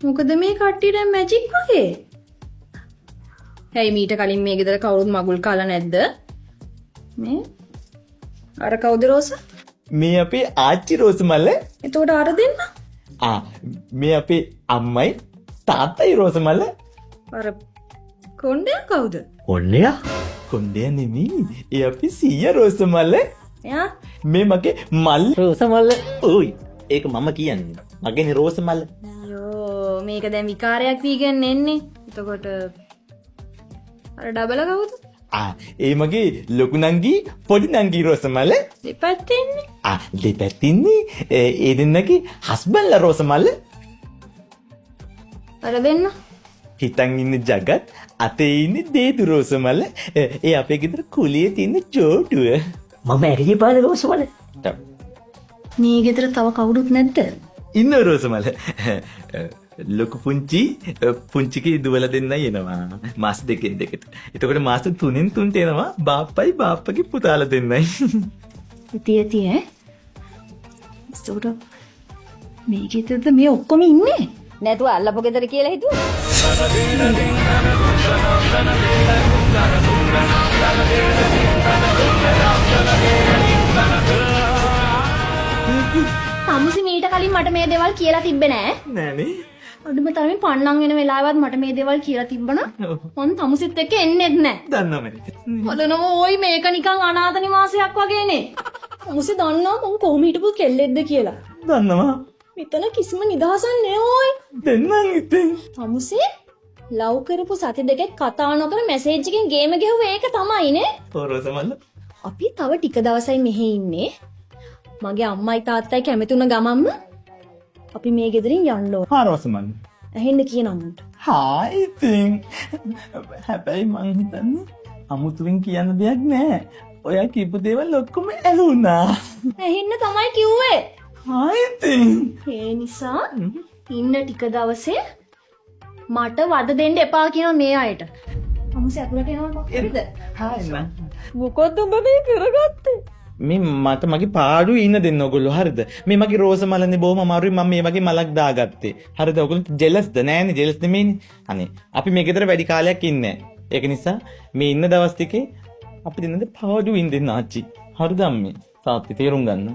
මොකද මේ කට්ටියට මැජික් වගේ? හැයි මීට කලින් මේ ගෙදර කවුරුත් මගුල් කාලා නැද්ද? මේ අර කවුද රෝස? මේ අපේ ආච්චි රෝස මල්ල. එතකොට අර දෙන්න? මේ අපේ අම්මයි තාත්තයි රෝස මල්ල. අර කොණ්ඩේ කවුද? කොණ්ඩයා? කොණ්ඩයා නෙමෙයි. ඒ අපි සීයා රෝස මල්ල. එයා මේ මගේ මල් රෝස මල්ල. ඕයි. ඒක මම කියන්නේ. මගේනේ රෝස මල්ල. අයියෝ මේක දැන් විකාරයක් වීගෙන එන්නේ. එතකොට අර ඩබල කවුද? ඒ මගේ ලොකු නංගී පොඩි නංගී රෝස මල්ල. දෙපැත්තෙන්නේ. දෙපැත්තින්නේ ඒ දෙන්නගේ හස්බන්ඩ්ලා රෝස මල්ල. අර දෙන්න. හිතන් ඉන්න ජගත් අතේ ඉන්නේ දේදු රෝස මල්ල. ඒ අපේ ගෙදර කුලියේ තියෙන චෝටුව. මම ඇරිය පාන රෝස මල්ල. මේ ගෙදර තව කවුරුත් නැද්ද? ඉන්න රෝස මල්ල. ලොකු පුංචිගේ දුවලා දෙන්නයි එනවා. මාස දෙකෙන් දෙකට. එතකොට මාස 3න් 3ට එනවා බාප්පයි බාප්පගේ පුතාලා දෙන්නයි. ඉතින් ඈ. ඒකට මේ ගෙදරද මේ ඔක්කොම ඉන්නේ? නැතුව අල්ලපු ගෙදර කියලා හිතුවා. තමුසි මීට කලින් මට මේ දේවල් කියලා තිබ්බේ නෑ. නෑනේ. අඩුම තරමේ පන්නන් වෙන වෙලාවත් මට මේ දේවල් කියලා තිබ්බන මං තමුසිත් එක්ක එන්නෙත් නෑ. දන්නවනේ. බලනම ඕයි මේක නිකන් අනාථ නිවාසයක් වගේනේ. තමුසි දන්නවා මං කොහොම හිටපු කෙල්ලෙක්ද කියලා. දන්නවා. මෙතන කිසිම නිදහසක් නෑ ඕයි. දෙන්නම් ඉතින්. තමුසි ලව් කරපු සති දෙකක් කතා නොකර මැසේජ් එකෙන් ගේම ගැහුවේ ඒක තමයිනේ. රෝස මල්ල. අපි තව ටික දවසයි මෙහෙ ඉන්නේ. මගේ අම්මයි තාත්තයි කැමති වුණ ගමන්ම අපි මේ ගෙදරින් යන්න ඕන. රෝස මල්ල. ඇහෙන්න කියන අම්මුන්ට. ඉතින් හැබැයි මං හිතන්නේ අමුතුවෙන් කියන්න දෙයක් නෑ. ඔයා කියපු දේවල් ඔක්කොම ඇහුණා. ඇහෙන්න තමයි කිව්වේ. ඉතින් ඒ නිසා ඉන්න ටික දවසේ මට වද දෙන්න එපා කියන මේ අයට. අමුසේ අකුලට එනවා හරිද? එන්න. මොකද උඹ මේ කරගත්තේ? මේ මට මගේ පාඩුවේ ඉන්න දෙන්න ඔයගොල්ලෝ හරිද? මේ මගේ රෝස මලනේ බොහොම අමාරුයි මම මේ වගේ මලක් දාගත්තේ. හරිද? ඔයගොල්ලෝ ජෙලස්ද? නෑනේ ජෙලස් නෙමෙයිනේ. අනේ අපි මේ ගෙදර වැඩි කාලයක් ඉන්නේ නෑ. ඒක නිසා මේ ඉන්න දවස් ටිකේ අපි දෙන්නද පාඩුවේ ඉන්න දෙන්න ආච්චි. හරිද අම්මේ? තාත්ති තේරුම් ගන්න.